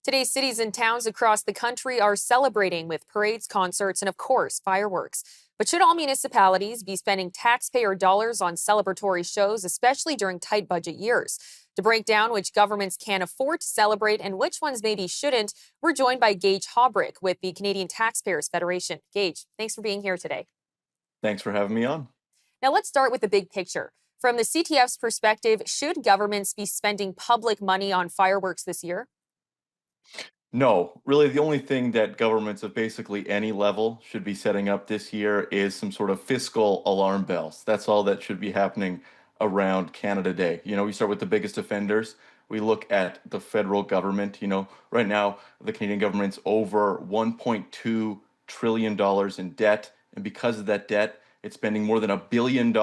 Today's cities and towns across the country are celebrating with parades, concerts, and of course, fireworks. But should all municipalities be spending taxpayer dollars on celebratory shows, especially during tight budget years? To break down which governments can afford to celebrate and which ones maybe shouldn't, we're joined by Gage Hubrich with the Canadian Taxpayers Federation. Gage, thanks for being here today. Thanks for having me on. Now, let's start with the big picture. From the CTF's perspective, should governments be spending public money on fireworks this year? No, really, the only thing that governments of basically any level should be setting up this year is some sort of fiscal alarm bells. That's all that should be happening around Canada Day. We start with the biggest offenders. We look at the federal government. Right now, the Canadian government's over $1.2 trillion in debt. And because of that debt, it's spending more than $1 billion.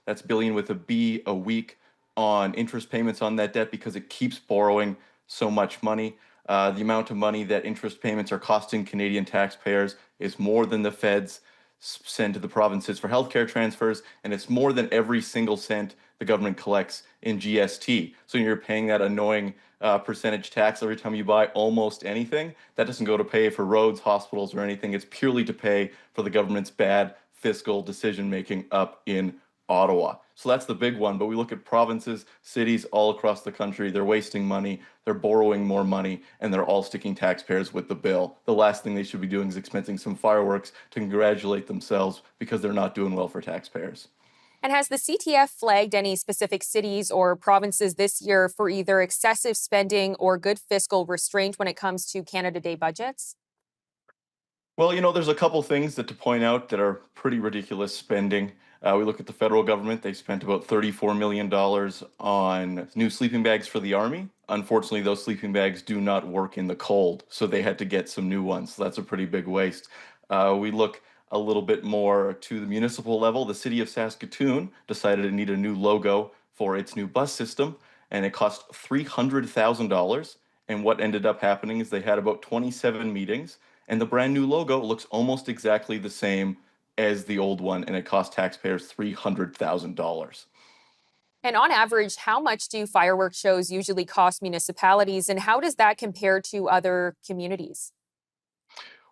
That's billion with a B a week on interest payments on that debt because it keeps borrowing so much money. The amount of money that interest payments are costing Canadian taxpayers is more than the feds send to the provinces for healthcare transfers, and it's more than every single cent the government collects in GST. So you're paying that annoying percentage tax every time you buy almost anything. That doesn't go to pay for roads, hospitals, or anything. It's purely to pay for the government's bad fiscal decision making up in Ottawa. So that's the big one. But we look at provinces, cities all across the country. They're wasting money, they're borrowing more money, and they're all sticking taxpayers with the bill. The last thing they should be doing is expensing some fireworks to congratulate themselves because they're not doing well for taxpayers. And has the CTF flagged any specific cities or provinces this year for either excessive spending or good fiscal restraint when it comes to Canada Day budgets? Well, there's a couple things that to point out that are pretty ridiculous spending. We look at the federal government. They spent about $34 million on new sleeping bags for the Army. Unfortunately, those sleeping bags do not work in the cold, so they had to get some new ones. So that's a pretty big waste. We look a little bit more to the municipal level. The city of Saskatoon decided it needed a new logo for its new bus system, and it cost $300,000. And what ended up happening is they had about 27 meetings, and the brand new logo looks almost exactly the same as the old one, and it cost taxpayers $300,000. And on average, how much do fireworks shows usually cost municipalities, and how does that compare to other communities?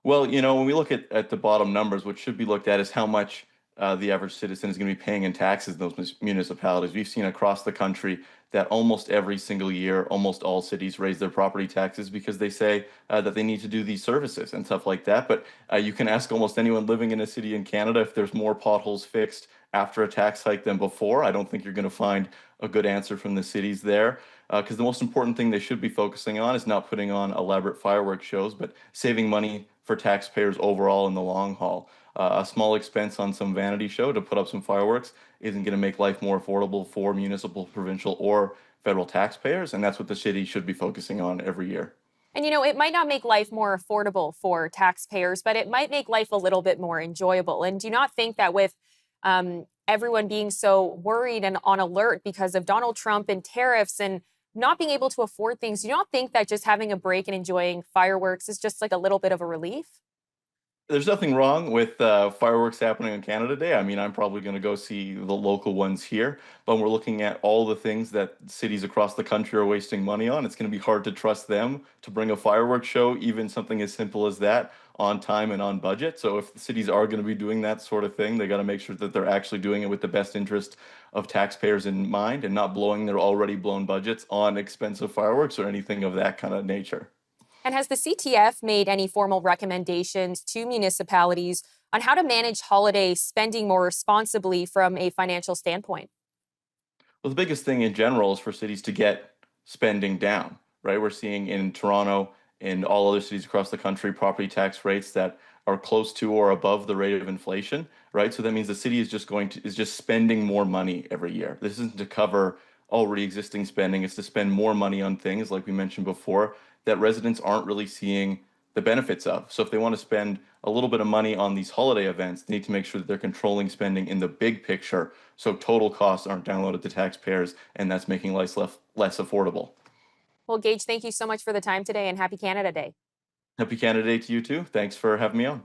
Well, when we look at the bottom numbers, what should be looked at is how much the average citizen is going to be paying in taxes in those municipalities. We've seen across the country that almost every single year, almost all cities raise their property taxes because they say that they need to do these services and stuff like that. But you can ask almost anyone living in a city in Canada if there's more potholes fixed after a tax hike than before. I don't think you're going to find a good answer from the cities there. Because the most important thing they should be focusing on is not putting on elaborate fireworks shows, but saving money for taxpayers overall in the long haul. A small expense on some vanity show to put up some fireworks isn't going to make life more affordable for municipal, provincial, or federal taxpayers, and that's what the city should be focusing on every year. And it might not make life more affordable for taxpayers, but it might make life a little bit more enjoyable. And do you not think that with everyone being so worried and on alert because of Donald Trump and tariffs and not being able to afford things, do you not think that just having a break and enjoying fireworks is just like a little bit of a relief? There's nothing wrong with fireworks happening on Canada Day. I mean, I'm probably going to go see the local ones here, but when we're looking at all the things that cities across the country are wasting money on, it's going to be hard to trust them to bring a fireworks show, even something as simple as that, on time and on budget. So if the cities are going to be doing that sort of thing, they got to make sure that they're actually doing it with the best interest of taxpayers in mind and not blowing their already blown budgets on expensive fireworks or anything of that kind of nature. And has the CTF made any formal recommendations to municipalities on how to manage holiday spending more responsibly from a financial standpoint? Well, the biggest thing in general is for cities to get spending down, right? We're seeing in Toronto and all other cities across the country property tax rates that are close to or above the rate of inflation, right? So that means the city is just spending more money every year. This isn't to cover already existing spending, it's to spend more money on things like we mentioned before that residents aren't really seeing the benefits of. So if they want to spend a little bit of money on these holiday events, they need to make sure that they're controlling spending in the big picture so total costs aren't downloaded to taxpayers and that's making less affordable. Well, Gage, thank you so much for the time today and happy Canada Day. Happy Canada Day to you too. Thanks for having me on.